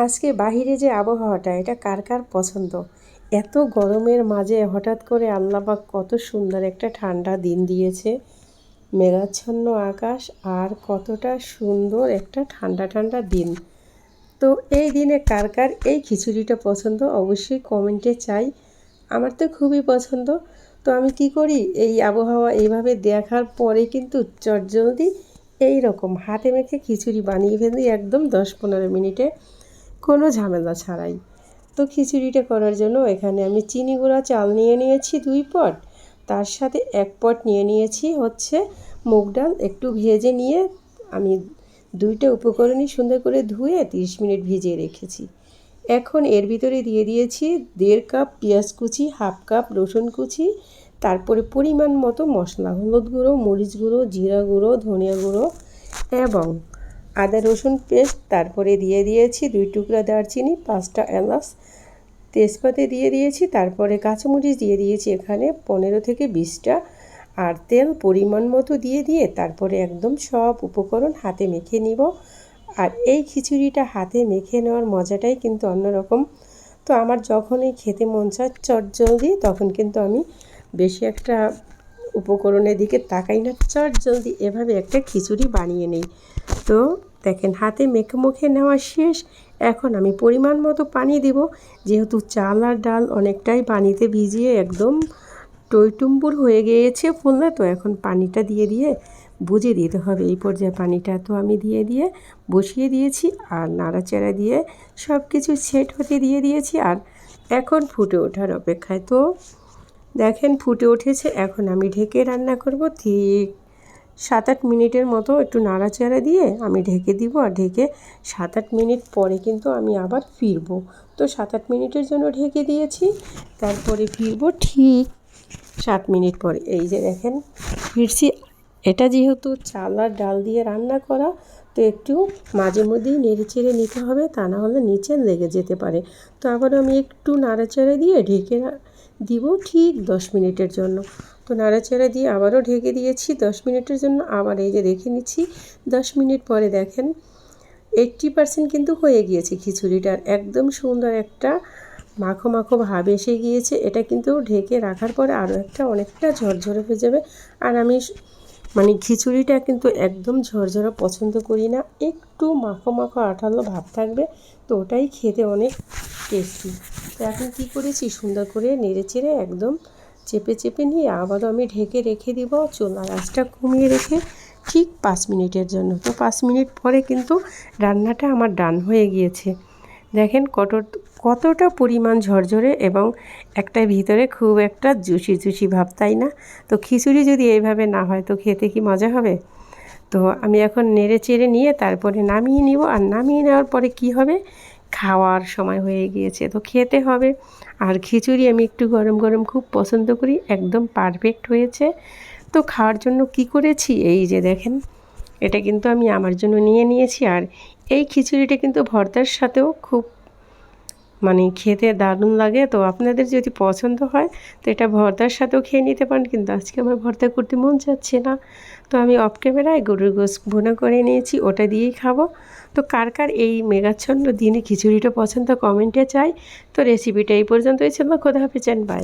আজকে বাহিরে যে আবহাওয়াটা এটা কার কার পছন্দ। এত গরমের মাঝে হঠাৎ করে আল্লাহ পাক কত সুন্দর একটা ঠান্ডা দিন দিয়েছে, মেঘাচ্ছন্ন আকাশ আর কতটা সুন্দর একটা ঠান্ডা ঠান্ডা দিন। তো এই দিনে কার কার এই খিচুড়িটা পছন্দ অবশ্যই কমেন্টে চাই। আমার তো খুবই পছন্দ। তো আমি কি করি, এই আবহাওয়া এইভাবে দেখার পরে কিন্তু চটজলদি এই রকম হাতে মেখে খিচুড়ি বানিয়ে ফেলি একদম 10-15 মিনিটে, কোনো ঝামেলা ছাড়াই। তো খিচুড়িটা করার জন্য এখানে আমি চিনি গুঁড়া চাল নিয়ে নিয়েছি 2 পট, তার সাথে 1 পট নিয়ে নিয়েছি হচ্ছে মুগ ডাল। একটু ভেজে নিয়ে আমি দুইটা উপকরণই সুন্দর করে ধুয়ে 30 মিনিট ভিজিয়ে রেখেছি। এখন এর ভিতরে দিয়ে দিয়েছি 1.5 কাপ পেঁয়াজ কুচি, 1/2 কাপ রসুন কুচি, তারপরে পরিমাণ মতো মশলা, হলুদ গুঁড়ো, মরিচ গুঁড়ো, জিরা গুঁড়ো, ধনিয়া গুঁড়ো এবং আদা রসুন পেস্ট। তারপরে দিয়ে দিয়েছি 2 টুকরা দারচিনি, 5টা এলাচ, তেজপাতা দিয়ে দিয়েছি। তারপরে কাঁচামরিচ দিয়ে দিয়েছি এখানে 15 থেকে 20টা, আর তেল পরিমাণ মতো দিয়ে তারপরে একদম সব উপকরণ হাতে মেখে নিব। আর এই খিচুড়িটা হাতে মেখে নেওয়ার মজাটাই কিন্তু অন্যরকম। তো আমার যখনই খেতে মন চায় চটজলদি, তখন কিন্তু আমি বেশি একটা উপকরণের দিকে তাকাই না, চটজলদি এভাবে একটা খিচুড়ি বানিয়ে নেই। তো দেখেন হাতে মেখে নেওয়া শেষ। এখন আমি পরিমাণ মতো পানি দেব, যেহেতু চাল আর ডাল অনেকটাই পানিতে ভিজিয়ে একদম টইটুম্বুর হয়ে গিয়েছে ফুললে। তো এখন পানিটা দিয়ে বুঝে দিতে হবে এই পর্যায়ে পানিটা। তো আমি দিয়ে বসিয়ে দিয়েছি আর নাড়াচাড়া দিয়ে সব কিছু সেট হতে দিয়েছি। আর এখন ফুটে ওঠার অপেক্ষায়। তো দেখেন ফুটে উঠেছে। এখন আমি ঢেকে রান্না করব ঠিক 7-8 মিনিটের মতো। একটু নাড়াচাড়া দিয়ে আমি ঢেকে দিব, আর ঢেকে 7-8 মিনিট পরে কিন্তু আমি আবার ফিরবো। তো 7-8 মিনিটের জন্য ঢেকে দিয়েছি, তারপরে ফিরবো ঠিক 7 মিনিট পরে। এই যে দেখেন ফিরছি। এটা যেহেতু চাল আর ডাল দিয়ে রান্না করা, তো একটু মাঝে মধ্যেই নেড়েচেড়ে নিতে হবে, তা না হলে নিচে লেগে যেতে পারে। তো আবার আমি একটু নাড়াচাড়া দিয়ে ঢেকে দিব ঠিক 10 মিনিটের জন্য। তো নাড়াচাড়া দিয়ে আবারও ঢেকে দিয়েছি 10 মিনিটের জন্য। আবার এই যে দেখে নিচ্ছি 10 মিনিট পরে দেখেন 80% কিন্তু হয়ে গিয়েছে খিচুড়িটার, একদম সুন্দর একটা মাখো মাখো ভাব এসে গিয়েছে। এটা কিন্তু ঢেকে রাখার পরে আরও অনেকটা ঝরঝরে হয়ে যাবে। আর আমি খিচুড়িটা কিন্তু একদম ঝরঝরে পছন্দ করি না, একটু মাখো মাখো আঠালো ভাব থাকবে, তো ওটাই খেতে অনেক টেস্টি। তো এখন কী করেছি, সুন্দর করে নেড়েচেড়ে একদম চেপে নিয়ে আবারও আমি ঢেকে রেখে দিব চুলার আঁচটা কমিয়ে রেখে ঠিক 5 মিনিটের জন্য। তো 5 মিনিট পরে কিন্তু রান্নাটা আমার ডান হয়ে গিয়েছে। দেখেন কতটা পরিমাণ ঝরঝরে এবং একটা ভিতরে খুব একটা জুসি ভাব, তাই না? তো খিচুড়ি যদি এইভাবে না হয় তো খেতে কি মজা হবে? তো আমি এখন নেড়ে চেড়ে নিয়ে তারপরে নামিয়ে নিব। আর নামিয়ে নেওয়ার পরে কি হবে, খাওয়ার সময় হয়ে গিয়েছে, তো খেতে হবে। আর খিচুড়ি আমি একটু গরম গরম খুব পছন্দ করি, একদম পারফেক্ট হয়েছে। তো খাওয়ার জন্য কি করেছি, এই যে দেখেন এটা কিন্তু আমি আমার জন্য নিয়ে নিয়েছি। আর এই খিচুড়িটা কিন্তু ভর্তার সাথেও খুব খেতে দারুণ লাগে। তো আপনাদের যদি পছন্দ হয় তো এটা ভর্তার সাথেও খেয়ে নিতে পারেন, কিন্তু আজকে আমার ভর্তা করতে মন চাচ্ছে না। তো আমি অফ ক্যামেরায় গরুর গোশত ভুনা করে নিয়েছি, ওটা দিয়েই খাবো। তো কার কার এই মেঘাচ্ছন্ন দিনে খিচুড়িটা পছন্দ কমেন্টে চাই। তো রেসিপিটা এই পর্যন্তই ছিল। খোদা হাফেজ, বাই।